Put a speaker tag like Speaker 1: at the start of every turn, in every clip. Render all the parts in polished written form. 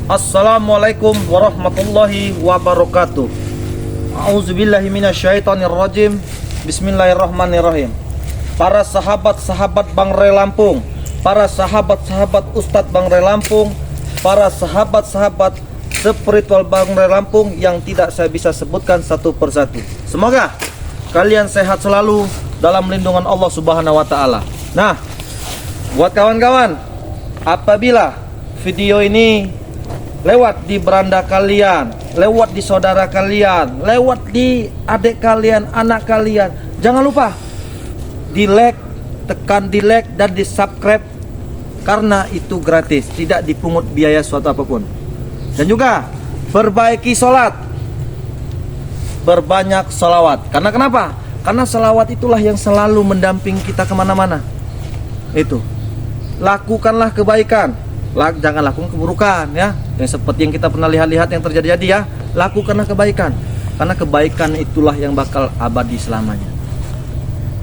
Speaker 1: Assalamualaikum warahmatullahi wabarakatuh. A'udzubillahi minasyaitonirrajim. Bismillahirrahmanirrahim. Para sahabat-sahabat Bang Ray Lampung, para sahabat-sahabat Ustadz Bang Ray Lampung, para sahabat-sahabat spiritual Bang Ray Lampung yang tidak saya bisa sebutkan satu persatu. Semoga kalian sehat selalu dalam lindungan Allah Subhanahu wa taala. Nah, buat kawan-kawan, apabila video ini lewat di beranda kalian, lewat di saudara kalian, lewat di adik kalian, anak kalian, jangan lupa di like, tekan di like dan di subscribe, karena itu gratis, tidak dipungut biaya suatu apapun. Dan juga perbaiki sholat, berbanyak sholawat. Karena kenapa? Karena sholawat itulah yang selalu mendamping kita kemana-mana. Itu, lakukanlah kebaikan, jangan lakukan keburukan ya. Yang seperti yang kita pernah lihat yang terjadi ya. Lakukanlah kebaikan, karena kebaikan itulah yang bakal abadi selamanya.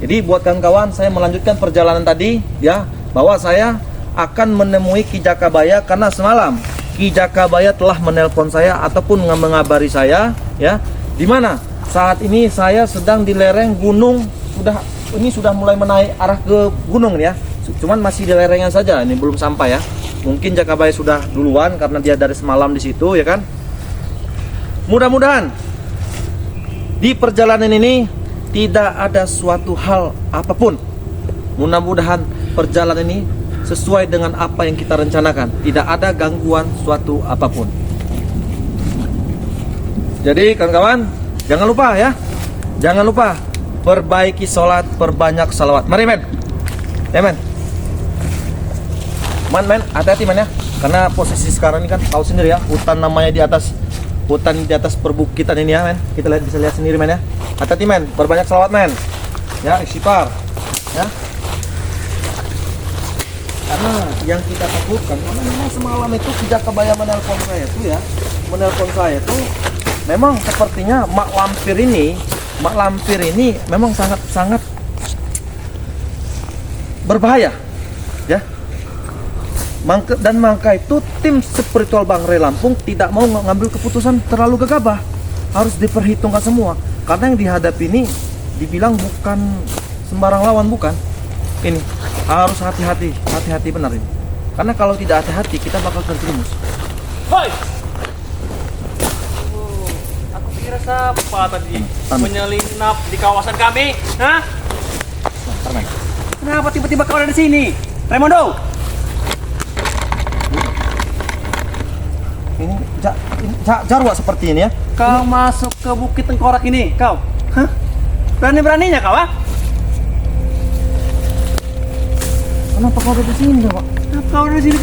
Speaker 1: Jadi buat kawan-kawan, saya melanjutkan perjalanan tadi ya, bahwa saya akan menemui Ki Jakabaya karena semalam Ki Jakabaya telah menelpon saya ataupun mengabari saya ya, di mana saat ini saya sedang di lereng gunung, sudah mulai menaik arah ke gunung ya. Cuman masih di lerengnya saja, ini belum sampai ya. Mungkin Jakabaya sudah duluan karena dia dari semalam di situ ya kan. Mudah-mudahan di perjalanan ini tidak ada suatu hal apapun. Mudah-mudahan perjalanan ini sesuai dengan apa yang kita rencanakan. Tidak ada gangguan suatu apapun. Jadi kawan-kawan, jangan lupa ya. Jangan lupa perbaiki sholat, perbanyak salawat. Mari men. Ya men. Men, hati-hati men ya. Karena posisi sekarang ini kan tahu sendiri ya, hutan namanya di atas perbukitan ini ya men. Kita bisa lihat sendiri men ya. Hati-hati men, berbanyak salawat men. Ya, istighfar. Ya. Karena yang kita takutkan, karena memang semalam itu Ki Jakabaya menelpon saya tuh memang sepertinya mak lampir ini memang sangat berbahaya ya. Dan maka itu tim spiritual Bang Ray Lampung tidak mau mengambil keputusan terlalu gegabah. Harus diperhitungkan semua. Karena yang dihadapi ini dibilang bukan sembarang lawan, bukan. Ini harus hati-hati benar ini. Karena kalau tidak hati-hati kita bakal terjerumus.
Speaker 2: Hoi! Aku kira siapa tadi menyelinap di kawasan kami? Hah? Kenapa tiba-tiba kau ada di sini? Raimundo!
Speaker 1: Ini jarwa seperti ini ya.
Speaker 2: Kau masuk ke Bukit Tengkorak ini, kau? Hah? Berani-beraninya kau, ah?
Speaker 1: Kenapa kau ada di sini, Pak?
Speaker 2: Kenapa kau ada di sini?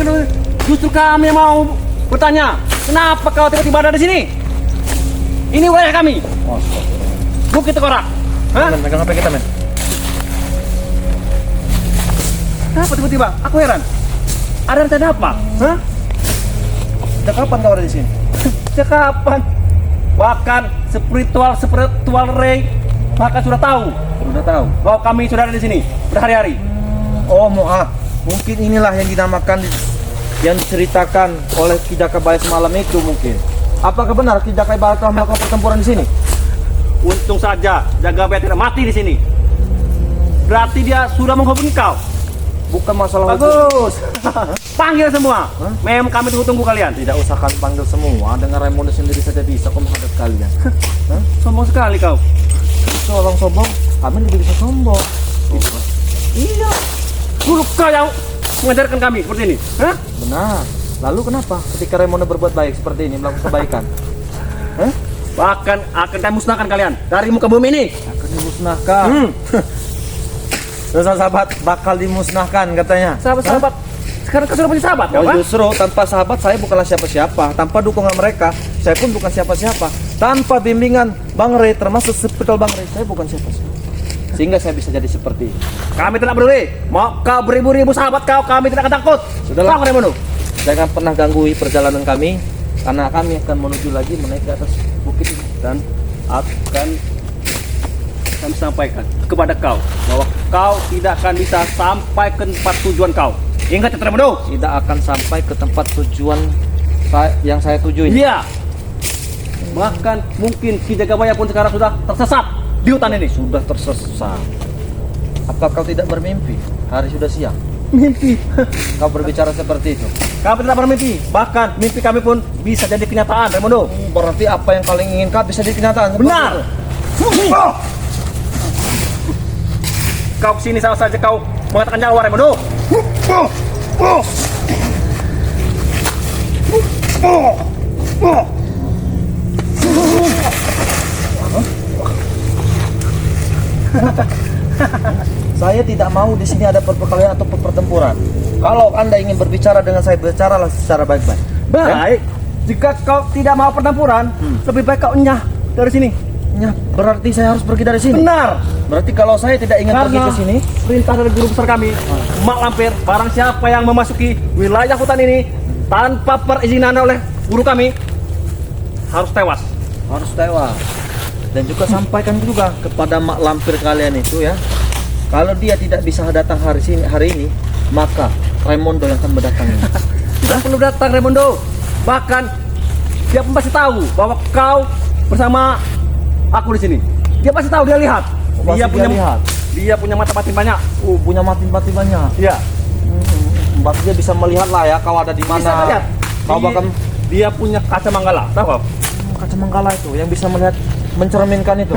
Speaker 2: Justru kami yang mau bertanya, kenapa kau tiba-tiba ada di sini? Ini wilayah kami.
Speaker 1: Oh,
Speaker 2: Bukit Tengkorak. Hah?
Speaker 1: Megang HP kita, men.
Speaker 2: Kenapa tiba-tiba? Aku heran. Ada rencana apa? Hah?
Speaker 1: Sejak kapan kau ada di sini?
Speaker 2: Sejak kapan? Bahkan spiritual Ray bahkan sudah tahu bahwa kami sudah ada di sini berhari-hari.
Speaker 1: Oh, mungkin inilah yang dinamakan, yang diceritakan oleh Ki Jakabaya semalam itu mungkin. Apakah benar Ki Jakabaya telah melakukan pertempuran di sini?
Speaker 2: Untung saja Jakabaya tidak mati di sini. Berarti dia sudah menghubungi kau.
Speaker 1: Bukan masalah
Speaker 2: bagus. Panggil semua. Memang kami tunggu kalian.
Speaker 1: Tidak usah kalian panggil semua. Dengan Raimundo sendiri saja bisa kau menghadap kalian.
Speaker 2: Sombong sekali kau.
Speaker 1: Seorang sombong, kami lebih bisa sombong.
Speaker 2: Iya. Dulu kau yang mengajarkan kami seperti ini. Hah?
Speaker 1: Benar. Lalu kenapa ketika Raimundo berbuat baik seperti ini, melakukan kebaikan?
Speaker 2: Bahkan akan kami musnahkan kalian dari muka bumi ini.
Speaker 1: Akan dimusnahkan. Sahabat bakal dimusnahkan katanya.
Speaker 2: Sahabat. Sekarang kau sudah punya sahabat,
Speaker 1: oh, justru tanpa sahabat saya bukanlah siapa-siapa. Tanpa dukungan mereka, saya pun bukan siapa-siapa. Tanpa bimbingan Bang Ray, termasuk spiritual Bang Ray, saya bukan siapa-siapa. Sehingga saya bisa jadi seperti ini.
Speaker 2: Kami tidak peduli. Mau kau beribu-ribu sahabat kami tidak akan takut.
Speaker 1: Sudahlah.
Speaker 2: Raimundo.
Speaker 1: Jangan pernah ganggu perjalanan kami, karena kami akan menuju lagi menaik ke atas bukit ini.
Speaker 2: Dan akan kami sampaikan kepada kau bahwa kau tidak akan bisa sampai ke tempat tujuan kau. Ingat ya, Raimundo?
Speaker 1: Tidak akan sampai ke tempat tujuan yang saya tuju ini.
Speaker 2: Iya. Bahkan mungkin Ki Jagabaya pun sekarang sudah tersesat di hutan ini.
Speaker 1: Sudah tersesat. Apa kau tidak bermimpi? Hari sudah siang.
Speaker 2: Mimpi.
Speaker 1: Kau berbicara seperti itu.
Speaker 2: Kami tidak bermimpi. Bahkan mimpi kami pun bisa jadi kenyataan, Raimundo.
Speaker 1: Berarti apa yang kalian inginkan bisa jadi kenyataan. seperti
Speaker 2: Benar.
Speaker 1: itu.
Speaker 2: Kau kesini sama saja kau mengatakan nyawa, Raimundo.
Speaker 1: Saya tidak mau di sini ada perkelahian atau pertempuran. Kalau Anda ingin berbicara dengan saya, bicaralah secara baik-baik.
Speaker 2: Baik. Jika kau tidak mau pertempuran, lebih baik kau nyah dari sini.
Speaker 1: Ya, berarti saya harus pergi dari sini.
Speaker 2: Benar.
Speaker 1: Berarti kalau saya tidak ingin pergi
Speaker 2: Karena
Speaker 1: ke sini,
Speaker 2: perintah dari guru besar kami, Mak Lampir, barang siapa yang memasuki wilayah hutan ini tanpa perizinan oleh guru kami harus tewas.
Speaker 1: harus tewas. Dan juga sampaikan juga kepada mak lampir kalian itu ya, kalau dia tidak bisa datang hari ini, maka Raimundo yang akan mendatangi.
Speaker 2: Tidak perlu datang, Raimundo. Bahkan dia pun pasti tahu bahwa kau bersama aku di sini. Dia pasti tahu, dia lihat.
Speaker 1: Pasti dia lihat.
Speaker 2: Dia punya mata batin banyak.
Speaker 1: Punya mati banyak.
Speaker 2: Iya.
Speaker 1: Berarti dia bisa melihat lah ya kau ada di
Speaker 2: Bisa
Speaker 1: mana.
Speaker 2: melihat.
Speaker 1: Kau bahkan
Speaker 2: Dia punya kaca manggala, tahu kau?
Speaker 1: kaca manggala itu yang bisa melihat, mencerminkan itu.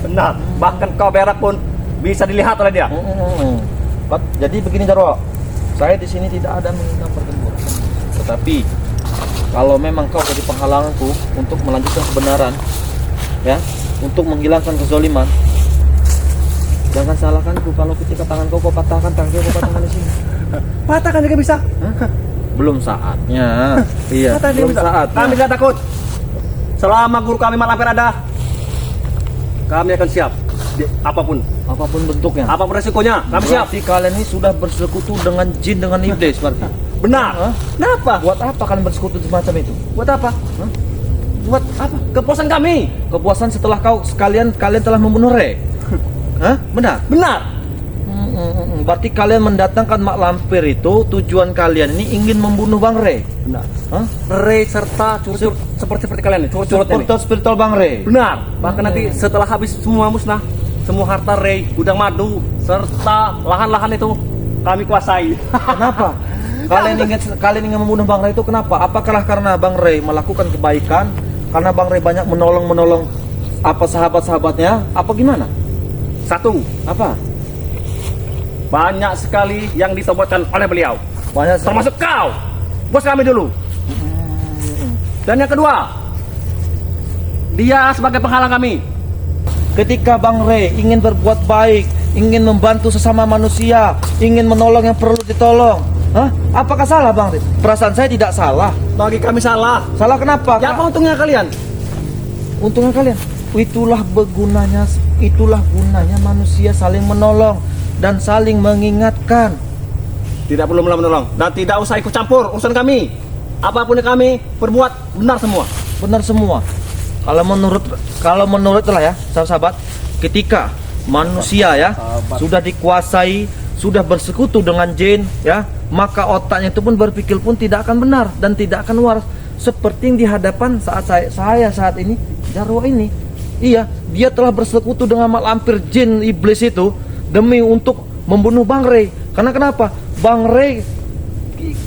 Speaker 2: Benar. Bahkan kau berak pun bisa dilihat oleh dia.
Speaker 1: Jadi begini Jarwo, saya di sini tidak ada menginginkan pertempuran. Tetapi kalau memang kau jadi penghalanganku untuk melanjutkan kebenaran, ya, untuk menghilangkan kezoliman, jangan salahkanku kalau ketika tangan kau patahkan, tangan kau patahkan di sini.
Speaker 2: Patahkan juga bisa.
Speaker 1: Belum saatnya. Iya,
Speaker 2: Patahkan juga
Speaker 1: belum
Speaker 2: bisa.
Speaker 1: saatnya.
Speaker 2: Kami tidak takut. Selama guru kami Mak Lampir ada, kami akan siap. Apapun
Speaker 1: bentuknya.
Speaker 2: apapun resikonya, kami siap.
Speaker 1: Berarti kalian ini sudah bersekutu dengan jin, dengan iblis berarti.
Speaker 2: Benar.
Speaker 1: Hah?
Speaker 2: Kenapa?
Speaker 1: Buat apa kalian bersekutu semacam itu?
Speaker 2: Buat apa?
Speaker 1: Hah?
Speaker 2: Buat apa? Kepuasan kami.
Speaker 1: Kepuasan setelah kalian telah membunuh Re. Hah? Benar?
Speaker 2: Benar.
Speaker 1: Berarti kalian mendatangkan Mak Lampir itu, tujuan kalian ini ingin membunuh Bang Re.
Speaker 2: Benar.
Speaker 1: Hah?
Speaker 2: Re serta curut seperti kalian nih, curut-curut ini.
Speaker 1: Spiritual spiritual Bang Re.
Speaker 2: Benar. Bahkan nanti setelah habis semua musnah, semua harta Re, gudang madu, serta lahan-lahan itu kami kuasai.
Speaker 1: Kenapa? Kalian ingin membunuh Bang Re itu kenapa? Apakah karena Bang Re melakukan kebaikan? Karena Bang Re banyak menolong apa sahabat-sahabatnya? Apa gimana?
Speaker 2: Satu,
Speaker 1: Apa?
Speaker 2: banyak sekali yang ditobatkan oleh beliau.
Speaker 1: Banyak
Speaker 2: Termasuk kau, bos kami dulu. Dan yang kedua, dia sebagai penghalang kami.
Speaker 1: ketika Bang Re ingin berbuat baik, ingin membantu sesama manusia, ingin menolong yang perlu ditolong. Hah? Apakah salah Bang Re? Perasaan saya tidak salah.
Speaker 2: Bagi kami salah.
Speaker 1: Salah kenapa?
Speaker 2: Ya apa untungnya kalian?
Speaker 1: Untungnya kalian. Itulah gunanya manusia saling menolong dan saling mengingatkan.
Speaker 2: Tidak perlu menolong dan tidak usah ikut campur urusan kami. Apapun yang kami perbuat benar semua.
Speaker 1: Benar semua. Kalau menurut lah ya, sahabat-sahabat, ketika manusia ya sudah dikuasai, sudah bersekutu dengan jin ya, maka otaknya itu pun berpikir pun tidak akan benar dan tidak akan waras. Seperti yang di hadapan saya saat ini, Jarwo ini. Iya, dia telah bersekutu dengan Mak Lampir jin iblis itu demi untuk membunuh Bang Re. Karena kenapa? Bang Re,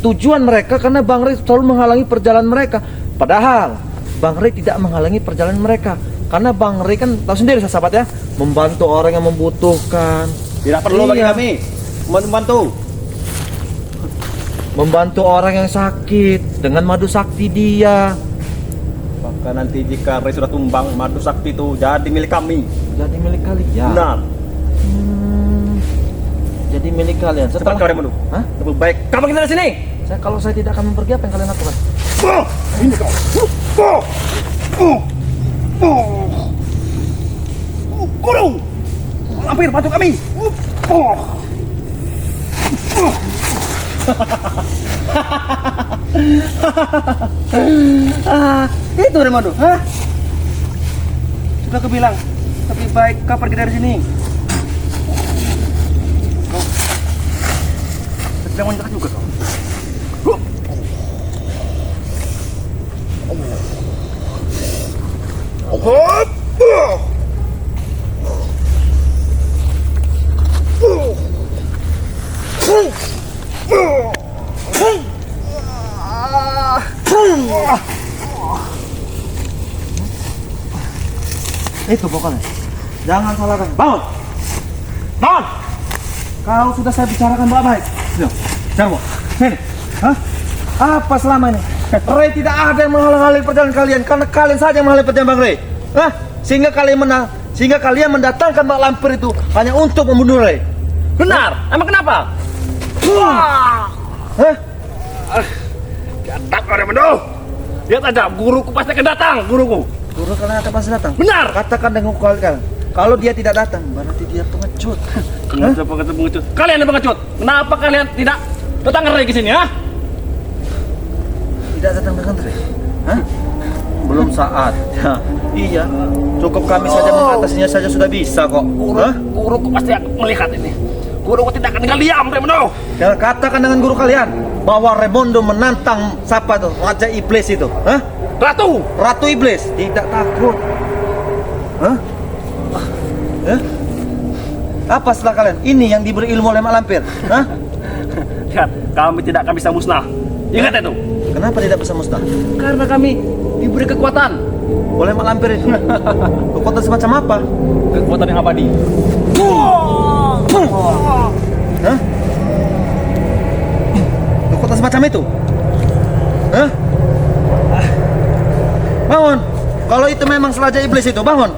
Speaker 1: tujuan mereka karena Bang Re selalu menghalangi perjalanan mereka. Padahal Bang Re tidak menghalangi perjalanan mereka. Karena Bang Re kan tahu sendiri sahabat ya, membantu orang yang membutuhkan.
Speaker 2: Tidak perlu bagi
Speaker 1: Iya.
Speaker 2: kami
Speaker 1: Membantu orang yang sakit dengan madu sakti dia.
Speaker 2: Maka nanti jika Re sudah tumbang, madu sakti itu jadi milik kami.
Speaker 1: Jadi milik kalian.
Speaker 2: Benar.
Speaker 1: Jadi milik kalian.
Speaker 2: Cepat kau Raimundo.
Speaker 1: Hah?
Speaker 2: Lebih baik kamu pergi dari sini.
Speaker 1: Kalau saya tidak akan pergi, apa yang kalian lakukan?
Speaker 2: Ini kau. Guru, Lampir bantu kami. Itu Raimundo. Hah? Sudah aku bilang, lebih baik kau pergi dari sini. Kau sedang menyerah juga kau.
Speaker 1: Itu pokoknya. Jangan salahkan. Bangun. Bangun. Kau sudah saya bicarakan baik-baik. Jarwo. Sini. Hah? Apa selama ini? Ray tidak ada yang menghalang-halangi perjalanan kalian karena kalian saja yang menghalangi perjalanan Bang Ray. Hah? Sehingga kalian mendatangkan Mak Lampir itu hanya untuk membunuh Ray.
Speaker 2: Benar. Emang kenapa?
Speaker 1: Hah?
Speaker 2: Datang orang Mendo. Lihat aja, guruku pasti akan datang, guruku.
Speaker 1: Guru kalian akan pasti datang.
Speaker 2: Benar.
Speaker 1: Katakan dengan kalian. Kalau dia tidak datang, berarti dia pengecut.
Speaker 2: Pengecut. Kalian yang pengecut. Kenapa kalian tidak datang ke sini, ha?
Speaker 1: Tidak datang dengan Ray. Hah? Belum saat. Ya. Iya. Cukup kami saja mengatasinya saja sudah bisa kok. Hah?
Speaker 2: Guruku pasti akan melihat ini. Guruku tidak akan tinggal diam, Raimondo.
Speaker 1: Ya, katakan dengan guru kalian bahwa Raimondo menantang siapa tuh? Raja Iblis itu. Hah?
Speaker 2: Ratu.
Speaker 1: Ratu Iblis. Tidak takut. Hah? Hah? Apa setelah kalian? Ini yang diberi ilmu oleh Mak Lampir. Hah?
Speaker 2: Lihat, kami tidak akan bisa musnah. Ingat itu.
Speaker 1: Kenapa tidak bisa musnah?
Speaker 2: Karena kami diberi kekuatan.
Speaker 1: Oleh Mak Lampir itu. Kekuatan semacam apa?
Speaker 2: Kekuatan yang abadi.
Speaker 1: Hah? Kekuatan semacam itu? Hah? Bangun. Kalau itu memang Raja Iblis itu, bangun.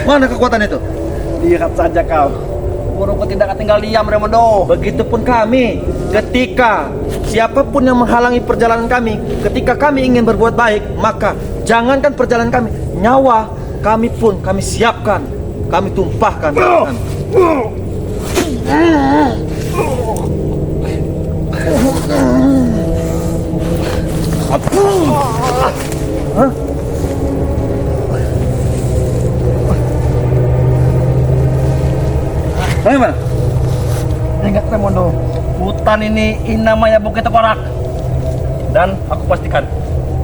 Speaker 1: Mana kekuatan itu?
Speaker 2: Lihat saja kau. Guruku tidak akan tinggal diam, Raimondo.
Speaker 1: Begitupun kami. Ketika siapapun yang menghalangi perjalanan kami, ketika kami ingin berbuat baik, maka jangankan perjalanan kami, nyawa kami pun kami siapkan, kami tumpahkan. Hah? Bagaimana?
Speaker 2: Ingat, Raimondo, hutan ini namanya Bukit Tengkorak. Dan aku pastikan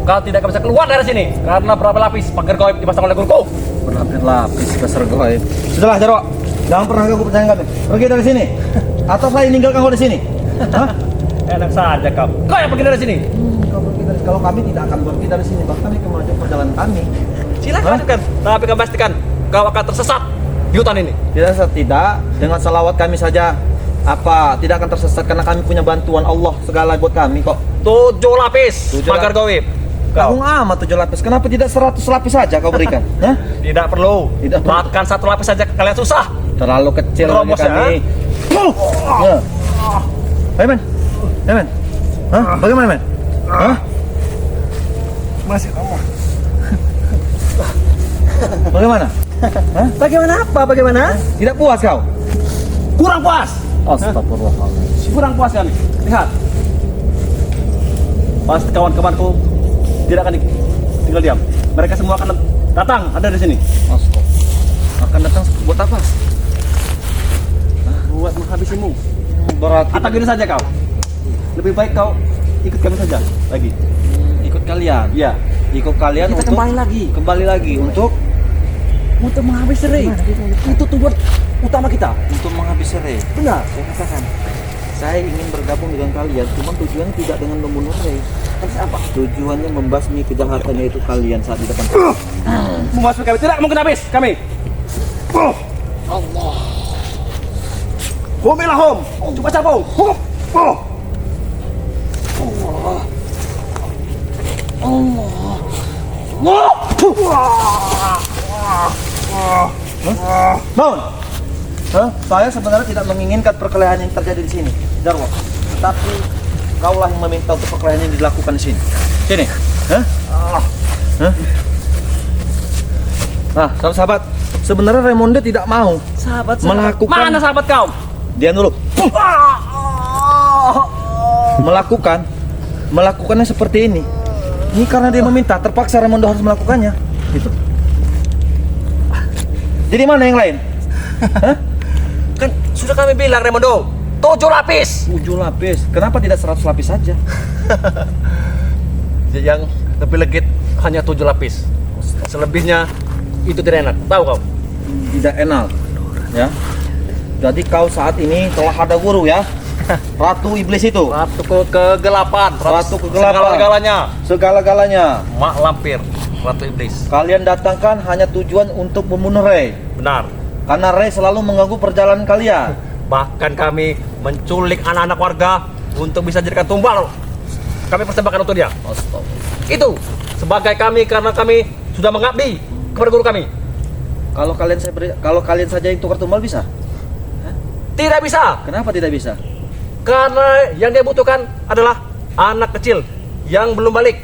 Speaker 2: kau tidak akan bisa keluar dari sini karena berapa lapis pagar gaib dipasang oleh guruku.
Speaker 1: Berlapis-lapis dasar goib. Sudahlah Jarwo, jangan pernah ganggu pertanyaan kami. Pergi dari sini. Atau saya meninggalkan kau di sini. Hah?
Speaker 2: Enak saja kau. Kau yang pergi dari sini.
Speaker 1: Kau pergi dari, kalau kami tidak akan pergi dari sini, bahkan kami kemajuan perjalanan kami.
Speaker 2: Silakan kan, tapi kau pastikan kau akan tersesat di hutan ini.
Speaker 1: Tidak, dengan salawat kami saja tidak akan tersesat karena kami punya bantuan Allah segala buat kami kok.
Speaker 2: 7 lapis
Speaker 1: 7
Speaker 2: pagar gaib.
Speaker 1: Kau amat 7 lapis. Kenapa tidak 100 lapis saja kau berikan? Hah?
Speaker 2: Tidak perlu.
Speaker 1: Tidak perlu.
Speaker 2: Bahkan 1 lapis saja kalian susah.
Speaker 1: Terlalu kecil bagi
Speaker 2: Terobos,
Speaker 1: kami. Ya. Ayo men. Ayo men. Hah? Bagaimana men? Hah?
Speaker 2: Masih lama.
Speaker 1: Bagaimana? Hah?
Speaker 2: Bagaimana apa? Bagaimana?
Speaker 1: Tidak puas kau?
Speaker 2: Kurang puas.
Speaker 1: Astagfirullahaladzim.
Speaker 2: Kurang puas kami. Lihat. Pasti kawan-kawanku tidak akan tinggal diam. Mereka semua akan datang ada di sini.
Speaker 1: Astagfirullah. Akan datang buat apa?
Speaker 2: Buat menghabisimu.
Speaker 1: Berarti
Speaker 2: Atau gini saja kau. Lebih baik kau ikut kami saja lagi.
Speaker 1: ikut kalian.
Speaker 2: Iya.
Speaker 1: Ikut kalian
Speaker 2: Kita
Speaker 1: untuk
Speaker 2: kembali lagi
Speaker 1: untuk
Speaker 2: menghabisi Ray. Itu tujuan utama kita.
Speaker 1: untuk menghabisi Ray.
Speaker 2: Benar.
Speaker 1: Saya katakan, saya ingin bergabung dengan kalian, cuma tujuannya tidak dengan membunuh Ray.
Speaker 2: Terus apa?
Speaker 1: Tujuannya membasmi kejahatannya itu kalian saat di depan.
Speaker 2: Memasuk kami tidak mungkin habis kami. Allah. Humilah hum. Coba capung. Hum. Allah.
Speaker 1: Bangun. Hah? Saya sebenarnya tidak menginginkan perkelahian yang terjadi di sini, Jarwo. Tapi kaulah yang meminta untuk perkelahian yang dilakukan di sini. Sini. Hah? Hah? Nah, sahabat, sebenarnya Raimonde tidak mau melakukan.
Speaker 2: Mana sahabat kau?
Speaker 1: Diam dulu. Melakukannya seperti ini. Ini karena dia meminta, terpaksa Raimonde harus melakukannya. Gitu. Jadi mana yang lain? Hah?
Speaker 2: Kan sudah kami bilang Raimondo, 7 lapis.
Speaker 1: 7 lapis. Kenapa tidak 100 lapis saja?
Speaker 2: Yang lebih legit hanya 7 lapis. Selebihnya itu tidak enak. Tahu kau?
Speaker 1: Tidak enak. Ya. Jadi kau saat ini telah ada guru ya. Ratu iblis itu.
Speaker 2: Ratu kegelapan.
Speaker 1: Ratu kegelapan.
Speaker 2: Segala-galanya.
Speaker 1: Segala-galanya.
Speaker 2: Mak lampir. Ratu iblis.
Speaker 1: Kalian datangkan hanya tujuan untuk membunuh Ray.
Speaker 2: Benar.
Speaker 1: Karena Ray selalu mengganggu perjalanan kalian.
Speaker 2: Bahkan kami menculik anak-anak warga untuk bisa jadikan tumbal. Kami persembahkan untuk dia. Itu sebagai kami karena kami sudah mengabdi kepada guru kami.
Speaker 1: Kalau kalian saja yang tukar tumbal bisa?
Speaker 2: Tidak bisa.
Speaker 1: Kenapa tidak bisa?
Speaker 2: Karena yang dia butuhkan adalah anak kecil yang belum balik.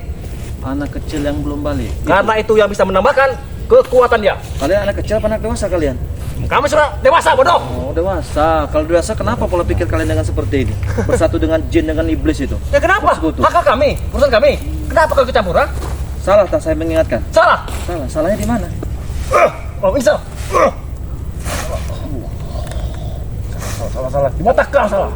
Speaker 1: Anak kecil yang belum balik.
Speaker 2: Karena itu yang bisa menambahkan kekuatan dia.
Speaker 1: Kalian anak kecil apa anak dewasa kalian?
Speaker 2: Kami sudah dewasa, bodoh.
Speaker 1: Oh, dewasa. Kalau dewasa kenapa pola pikir kalian dengan seperti ini? Bersatu dengan jin, dengan iblis itu.
Speaker 2: Ya kenapa?
Speaker 1: Bersekutu.
Speaker 2: Hak kami, urusan kami. Kenapa kau ikut campur, ha?
Speaker 1: Salah tak saya mengingatkan?
Speaker 2: Salah.
Speaker 1: Salah. Salahnya di mana?
Speaker 2: Oh, insya. Salah. Di mata kau salah.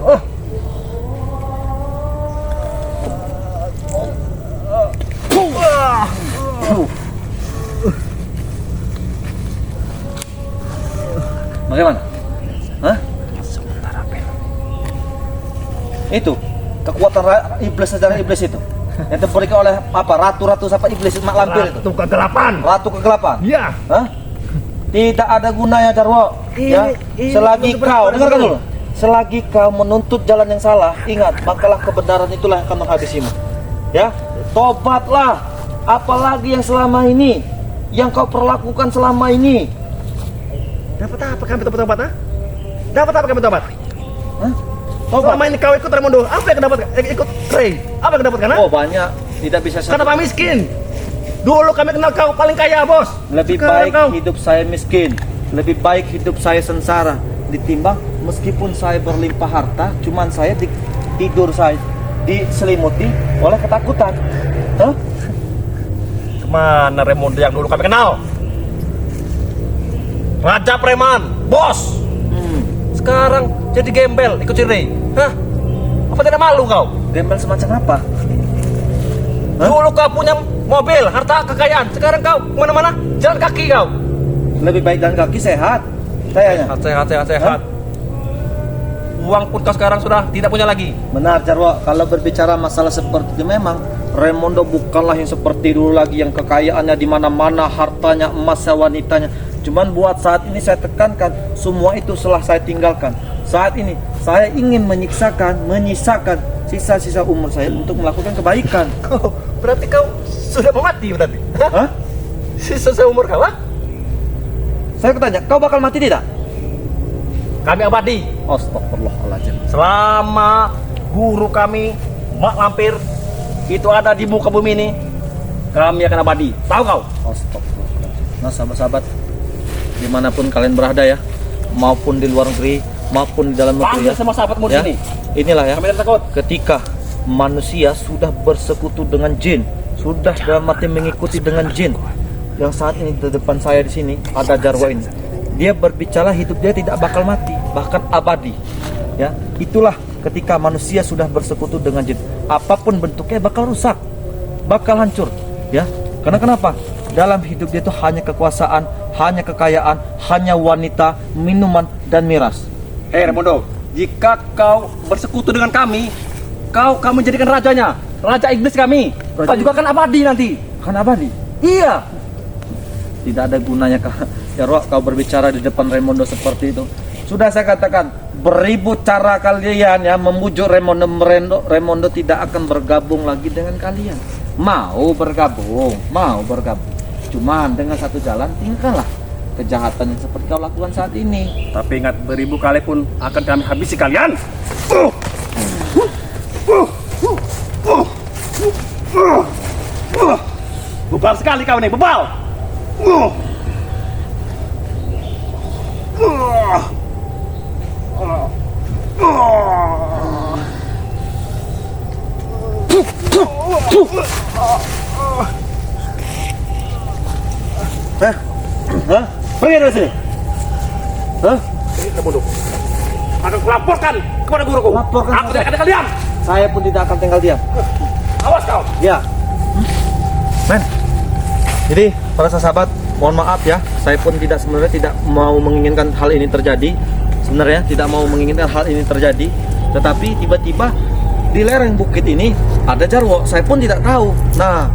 Speaker 1: Bagaimana? Hah? Itu kekuatan iblis sejarah iblis itu yang diberikan oleh apa? Ratu-ratu siapa iblis mak lampir itu?
Speaker 2: Ratu kegelapan.
Speaker 1: Ratu kegelapan.
Speaker 2: Iya.
Speaker 1: Hah? Tidak ada gunanya Jarwo. Ya, selagi kau dengarkan dulu. Selagi kau menuntut jalan yang salah, ingat, makalah kebenaran itulah yang akan menghabisimu. Ya, tobatlah. Apalagi yang selama ini, yang kau perlakukan selama ini.
Speaker 2: Dapat apa kami tobat, ha? Dapat apa kami tobat?
Speaker 1: Hah? Tobat.
Speaker 2: Selama ini kau ikut Raimundo, apa yang dapat? Ikut Ray, apa yang dapatkan?
Speaker 1: Oh, banyak. Tidak bisa satu.
Speaker 2: Kenapa miskin? Dulu kami kenal kau paling kaya, bos.
Speaker 1: Lebih
Speaker 2: Sekarang
Speaker 1: baik
Speaker 2: kau
Speaker 1: hidup saya miskin, lebih baik hidup saya sengsara ditimbang meskipun saya berlimpah harta, cuman saya tidur saya diselimuti oleh ketakutan. Hah?
Speaker 2: Kemana Raimundo yang dulu kami kenal? Raja preman, bos. Sekarang jadi gembel, ikut Ray. Hah? Apa tidak malu kau?
Speaker 1: Gembel semacam apa? Hah?
Speaker 2: Dulu kau punya mobil, harta kekayaan. Sekarang kau kemana-mana jalan kaki kau.
Speaker 1: Lebih baik jalan kaki sehat. Sayanya.
Speaker 2: Sehat. Uang pun kau sekarang sudah tidak punya lagi.
Speaker 1: Benar Jarwo, kalau berbicara masalah seperti itu memang Raimundo bukanlah yang seperti dulu lagi yang kekayaannya di mana-mana, hartanya, emasnya, wanitanya. Cuman buat saat ini saya tekankan, semua itu setelah saya tinggalkan. Saat ini saya ingin menyisakan sisa-sisa umur saya untuk melakukan kebaikan.
Speaker 2: Oh, berarti kau sudah mau mati berarti?
Speaker 1: Hah?
Speaker 2: Sisa seumur kau, ha?
Speaker 1: Saya bertanya, kau bakal mati tidak?
Speaker 2: Kami abadi.
Speaker 1: Astagfirullahaladzim.
Speaker 2: Selama guru kami, mak lampir, itu ada di muka bumi ini, kami akan abadi. Tahu kau?
Speaker 1: Astagfirullahaladzim. Nah sahabat-sahabat, dimanapun kalian berada ya, maupun di luar negeri, maupun di dalam negeri
Speaker 2: Panggil
Speaker 1: ya,
Speaker 2: semua sahabatmu di
Speaker 1: ya,
Speaker 2: sini.
Speaker 1: inilah ya,
Speaker 2: Kami tidak takut.
Speaker 1: ketika manusia sudah bersekutu dengan jin, sudah dalam arti mengikuti dengan jin, yang saat ini di depan saya di sini ada Jarwo ini. Dia berbicara hidup dia tidak bakal mati, bahkan abadi. Ya, itulah ketika manusia sudah bersekutu dengan jin. Apapun bentuknya bakal rusak, bakal hancur. Ya, karena kenapa? Dalam hidup dia itu hanya kekuasaan, hanya kekayaan, hanya wanita, minuman dan miras.
Speaker 2: Raimundo, jika kau bersekutu dengan kami, kau menjadikan rajanya, raja iblis kami. Kau juga akan abadi nanti.
Speaker 1: Kan abadi.
Speaker 2: Iya.
Speaker 1: Tidak ada gunanya kau berbicara di depan Raimundo seperti itu. Sudah saya katakan, beribu cara kalian ya membujuk Raimundo tidak akan bergabung lagi dengan kalian. Mau bergabung. Cuman dengan satu jalan, tinggalkanlah kejahatan yang seperti kau lakukan saat ini.
Speaker 2: Tapi ingat, beribu kali pun akan kami habisi kalian. Bebal sekali kau nih, bebal.
Speaker 1: Hah? Pergi dari sini. Hah?
Speaker 2: Raimundo, akan kulaporkan kepada guruku.
Speaker 1: Laporkan
Speaker 2: Aku tidak akan tinggal diam.
Speaker 1: Saya pun tidak akan tinggal diam.
Speaker 2: Awas kau.
Speaker 1: Ya. Men. Jadi, para sahabat, mohon maaf ya, saya pun sebenarnya tidak mau menginginkan hal ini terjadi. Sebenarnya tidak mau menginginkan hal ini terjadi, tetapi tiba-tiba di lereng bukit ini ada jarwo, saya pun tidak tahu. Nah,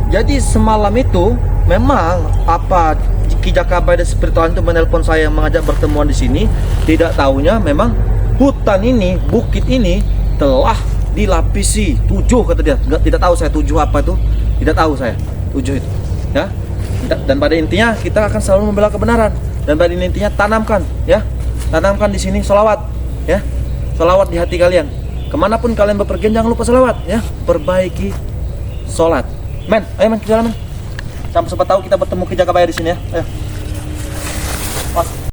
Speaker 1: jadi semalam itu memang apa Ki Jakabayi dan Spiritualan itu menelpon saya mengajak pertemuan di sini. Tidak tahunya memang hutan ini, bukit ini telah dilapisi 7 kata dia. Tidak tahu saya 7 apa itu, tidak tahu saya 7 itu. Ya. Dan pada intinya kita akan selalu membela kebenaran. Dan pada intinya tanamkan, ya, tanamkan di sini sholawat, ya, sholawat di hati kalian. Kemanapun kalian bepergian jangan lupa sholawat, ya, perbaiki sholat. Men, ayo men, jalan men. Sampai sempat tahu kita bertemu Ki Jakabayi di sini ya. Ayo.